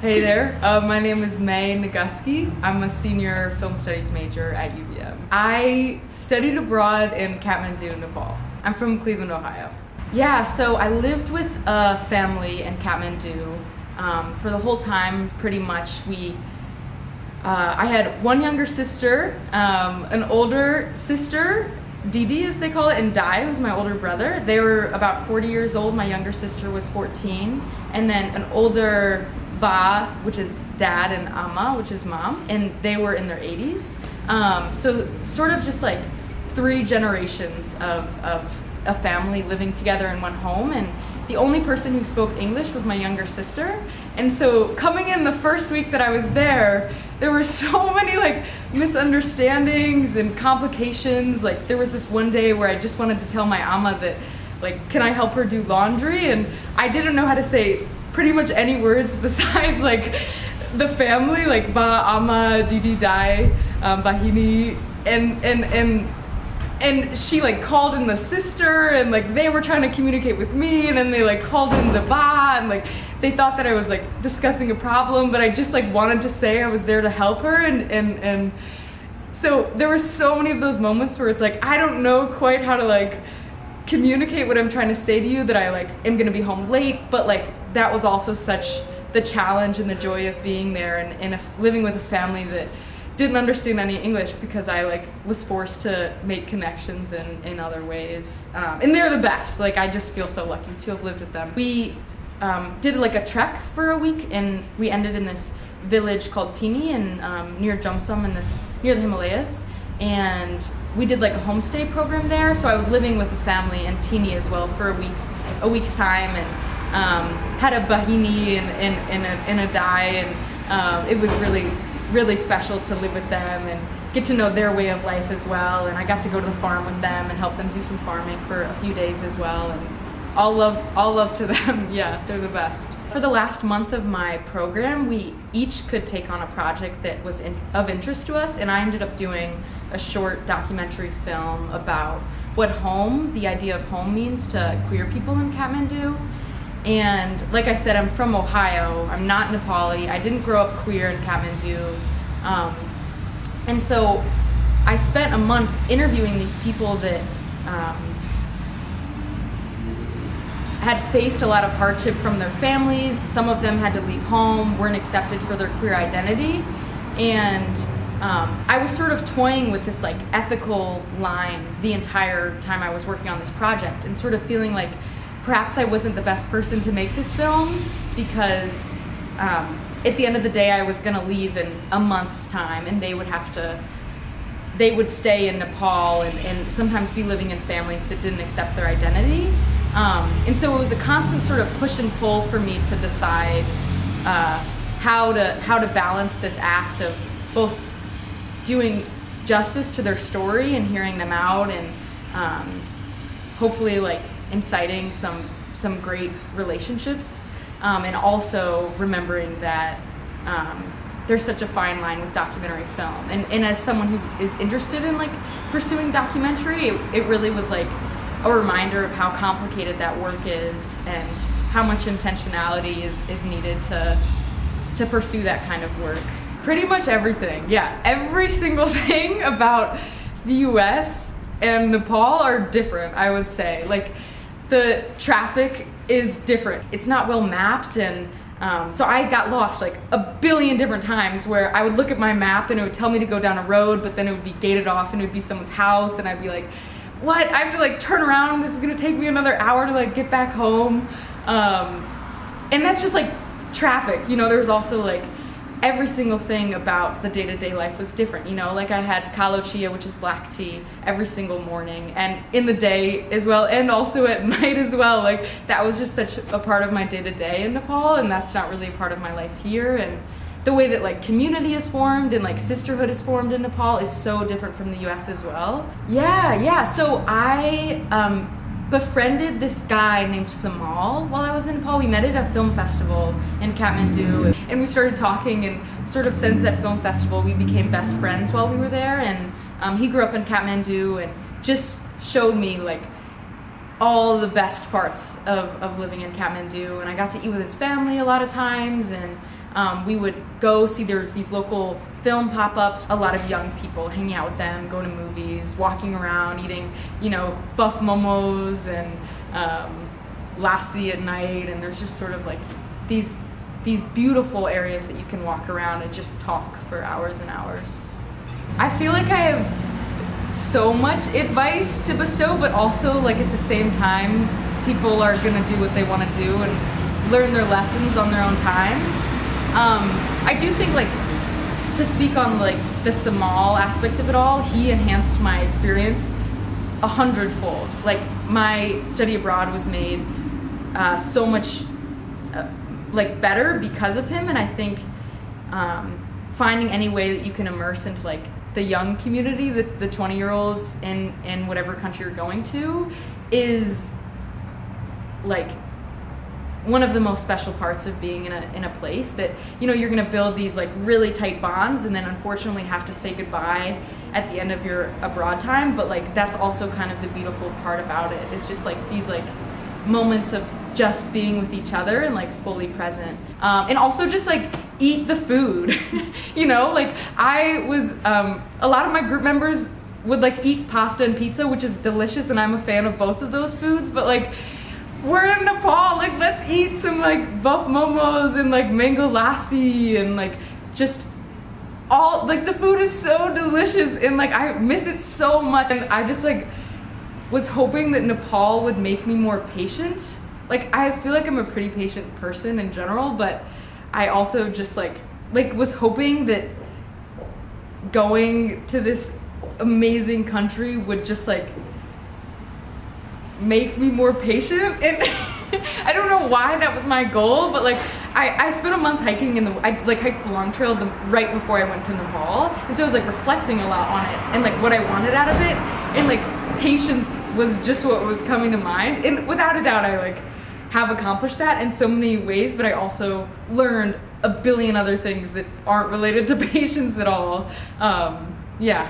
Hey there, my name is May Naguski. I'm a senior film studies major at UVM. I studied abroad in Kathmandu, Nepal. I'm from Cleveland, Ohio. Yeah, so I lived with a family in Kathmandu for the whole time, pretty much. I had one younger sister, an older sister, Didi as they call it, and Dai, who's my older brother. They were about 40 years old. My younger sister was 14. And then an older Ba, which is dad, and Amma, which is mom, and they were in their 80s. So sort of just like 3 generations of a family living together in one home, and the only person who spoke English was my younger sister. And so coming in the first week that I was there were so many like misunderstandings and complications. Like there was this one day where I just wanted to tell my Amma that like, can I help her do laundry? And I didn't know how to say pretty much any words besides like the family, like Ba, Amma, Didi, Dai, Bahini, and she like called in the sister, and like they were trying to communicate with me, and then they like called in the Ba, and like they thought that I was like discussing a problem, but I just like wanted to say I was there to help her, and so there were so many of those moments where it's like I don't know quite how to like communicate what I'm trying to say to you, that I like am gonna be home late, but like that was also such the challenge and the joy of being there and living with a family that didn't understand any English, because I like was forced to make connections in other ways, and they're the best. Like I just feel so lucky to have lived with them. We did like a trek for a week, and we ended in this village called Tini in near Jomsom near the Himalayas, and we did like a homestay program there. So I was living with a family in Tini as well for a week's time, and had a Bahini and a Dai, and it was really special to live with them and get to know their way of life as well. And I got to go to the farm with them and help them do some farming for a few days as well. And all love to them. Yeah, they're the best. For the last month of my program, we each could take on a project that was of interest to us, and I ended up doing a short documentary film about what the idea of home means to queer people in Kathmandu. And like I said, I'm from Ohio. I'm not Nepali. I didn't grow up queer in Kathmandu. And so I spent a month interviewing these people that had faced a lot of hardship from their families. Some of them had to leave home, weren't accepted for their queer identity. And I was sort of toying with this like ethical line the entire time I was working on this project, and sort of feeling like perhaps I wasn't the best person to make this film, because at the end of the day I was gonna leave in a month's time, and they would stay in Nepal and sometimes be living in families that didn't accept their identity. And so it was a constant sort of push and pull for me to decide how to balance this act of both doing justice to their story and hearing them out, and hopefully like inciting some great relationships, and also remembering that there's such a fine line with documentary film. And as someone who is interested in like pursuing documentary, it really was like a reminder of how complicated that work is, and how much intentionality is needed to pursue that kind of work. Pretty much everything, yeah. Every single thing about the US and Nepal are different, I would say. Like, the traffic is different. It's not well mapped, and so I got lost like a billion different times, where I would look at my map and it would tell me to go down a road, but then it would be gated off and it would be someone's house, and I'd be like, what? I have to like turn around, this is gonna take me another hour to like get back home. And that's just like traffic, you know. There's also like every single thing about the day-to-day life was different, you know. Like I had kalo chia, which is black tea, every single morning, and in the day as well, and also at night as well. Like that was just such a part of my day-to-day in Nepal, and that's not really a part of my life here. And the way that like community is formed and like sisterhood is formed in Nepal is so different from the US as well. Yeah, so I befriended this guy named Samal while I was in Nepal. We met at a film festival in Kathmandu, and we started talking, and sort of since that film festival we became best friends while we were there. And he grew up in Kathmandu and just showed me like all the best parts of living in Kathmandu, and I got to eat with his family a lot of times, and we would go see, there's these local film pop-ups, a lot of young people hanging out with them, going to movies, walking around, eating, you know, buff momos and lassi at night, and there's just sort of like these beautiful areas that you can walk around and just talk for hours and hours. I feel like I have so much advice to bestow, but also like at the same time, people are gonna do what they want to do and learn their lessons on their own time. I do think, like, to speak on like the Samal aspect of it all, he enhanced my experience 100-fold. Like, my study abroad was made so much like better because of him, and I think finding any way that you can immerse into like the young community, the 20-year-olds in whatever country you're going to, is like one of the most special parts of being in a place that, you know, you're gonna build these like really tight bonds and then unfortunately have to say goodbye at the end of your abroad time. But like, that's also kind of the beautiful part about it. It's just like these like moments of just being with each other and like fully present. And also just like eat the food. You know, like I was, a lot of my group members would like eat pasta and pizza, which is delicious, and I'm a fan of both of those foods, but like, we're in Nepal, like let's eat some like buff momos and like mango lassi and like just all, like the food is so delicious and like I miss it so much. And I just like was hoping that Nepal would make me more patient. Like, I feel like I'm a pretty patient person in general, but I also just like was hoping that going to this amazing country would just like make me more patient. And I don't know why that was my goal, but like I spent a month hiking I like hiked the Long Trail right before I went to Nepal, and so I was like reflecting a lot on it and like what I wanted out of it, and like patience was just what was coming to mind. And without a doubt, I like have accomplished that in so many ways, but I also learned a billion other things that aren't related to patience at all. Yeah.